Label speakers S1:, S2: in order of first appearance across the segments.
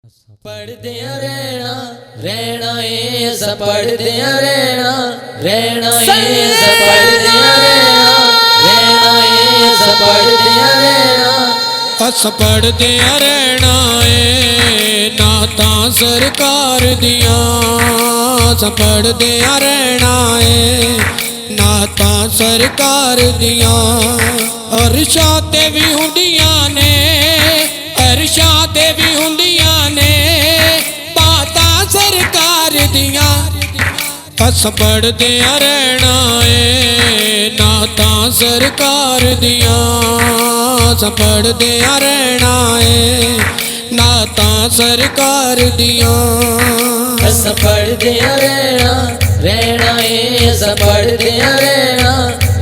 S1: पढ़दियां रहना रहना ए सब पढ़दियां रहना रहना ए सब पढ़दियां रहना रहना ए सब पढ़दियां रहना
S2: अस पढ़दियां रहना ए नाता सरकार दियां अस पढ़दियां रहना ए नाता सरकार दियां अरशा ते भी हुंदियां ने अरशा ते भी हुंदियां ने बाता सरकार दियां अस पढ़दियां रहना ए नाता सरकार दियां अस पढ़दियां रहना ए नाता सरकार दियां
S1: अस पढ़दियां रहना रहना ए सब पढ़दियां रहना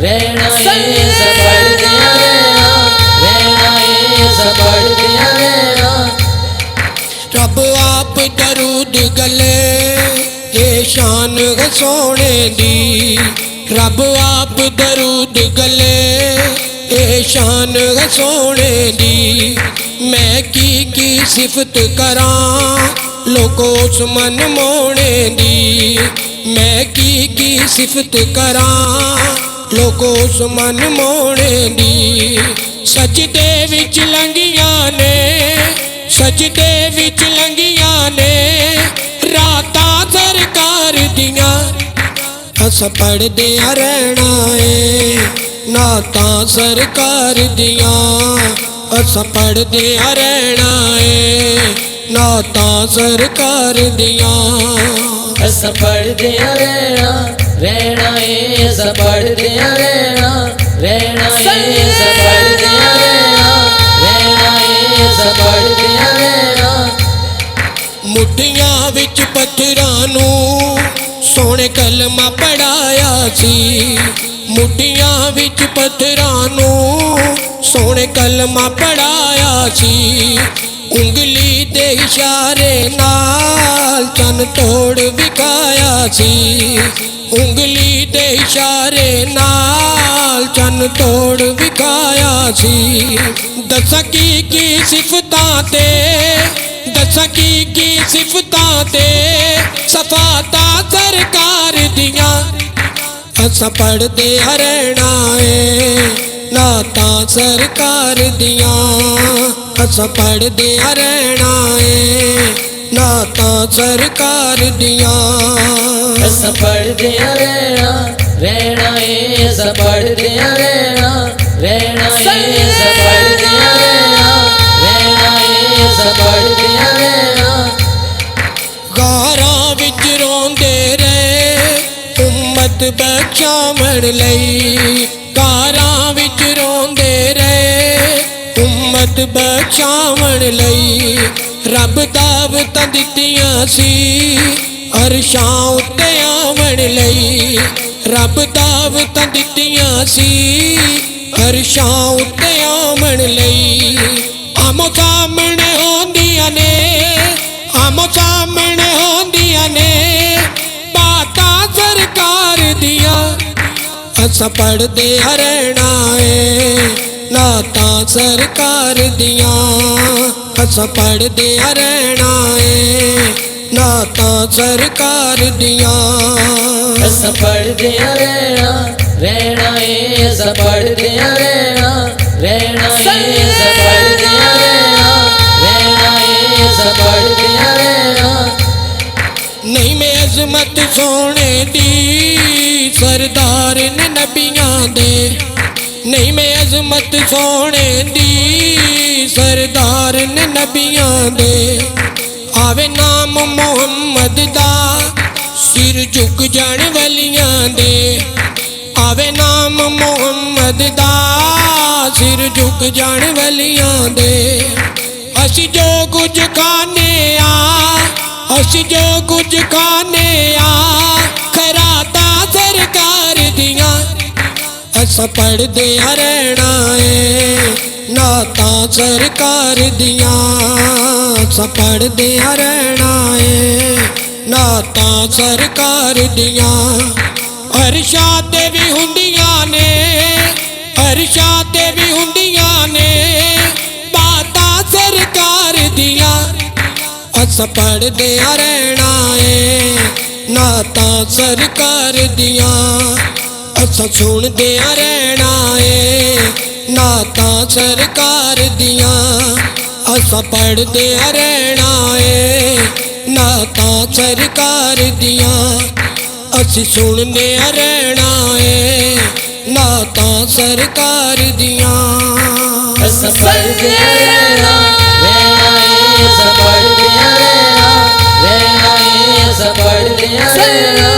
S1: रहना ए सब पढ़दियां रहना रहना ए सब पढ़दियां रहना
S2: रब आप दरूद गले ये शान है सोने दी रब आप दरूद गले ये शान है सोने दी मैं की सिफत करा लोगों मन मोने दी मैं की सिफत करा लोगों मन मोने दी सजदे विच लंघियां ने सजदे विच लंघियां ने राता सरकार दियां अस पढ़दियां रहना ए नाता सरकार दियां अस पढ़दियां रहना ए नाता सरकार दियां
S1: अस पढ़दियां रहना रहना ए सब पढ़दियां रहना रहना ए सब पढ़दियां रहना रहना ए सब पढ़दियां रहना
S2: मुठियां विच पत्थरां नूं सोहणे कलमा पढ़ाया सी मुठियां विच पत्थरां नूं सोहणे कलमा पढ़ाया सी उंगली दे इशारे नाल चन तोड़ विखाया सी उंगली दे इशारे नाल चन तोड़ विखाया सी दसा की सिफतां ते दसा की सिफतां ते सफाता सरकार दियां अस पढ़दियां रहना ए नाता सरकार दियां अस पढ़दियां रहना ए नाता सरकार दियां
S1: अस पढ़दियां रहना रहना ए सब पढ़दियां रहना रहना ए सब पढ़दियां रहना रहना ए सब पढ़दियां रहना
S2: गारां विच रोंदे रहे उम्मत बचावण लई गारां विच रोंदे रहे उम्मत बचावण लई रब दावतां दित्तियां सी अरशां उत्ते आवण लई रब दावतां दित्तियां सी अरशां उत्ते आवण लई आमो सामने होंदियां ने आमो सामने होंदियां ने बातां सरकार दियां अस पढ़दियां रहना ए नाता सरकार दियां अस पढ़दियां रहना ए नाता सरकार दियां
S1: अस पढ़दियां रहना रहना ए सब पढ़दियां रहना रहना ए सब पढ़दियां रहना रहना ए सब पढ़दियां रहना
S2: नहीं मैं अजमत सोने दी सरदार ने नबियां दे नहीं मैं अजमत सोने दी सरदार ने नबियां दे आवे नाम मोहम्मद दा सिर झुक जाने वलियां दे आवे नाम मोहम्मद दा सिर झुक जाने वलियां दे असी जो कुछ खाने असी जो कुछ खाने खराता सरकार दियां अस पढ़दियां रहना ए नाता सरकार दियां अस पढ़दियां रहना ए नाता सरकार दियां अरशा ते भी हुंदियां ने अरशा ते भी हुंदियां ने बातां सरकार दियां अस पढ़दियां रहना है नाता सरकार दियां अस सुनदियां रहना है नाता सरकार दियां अस पढ़दियां रहना है नाता सरकार दियां असी सुनदियां रहना है नाता सरकार दियां
S1: अस पढ़दियां रहना है अस पढ़दियां रहना है अस पढ़दियां रहना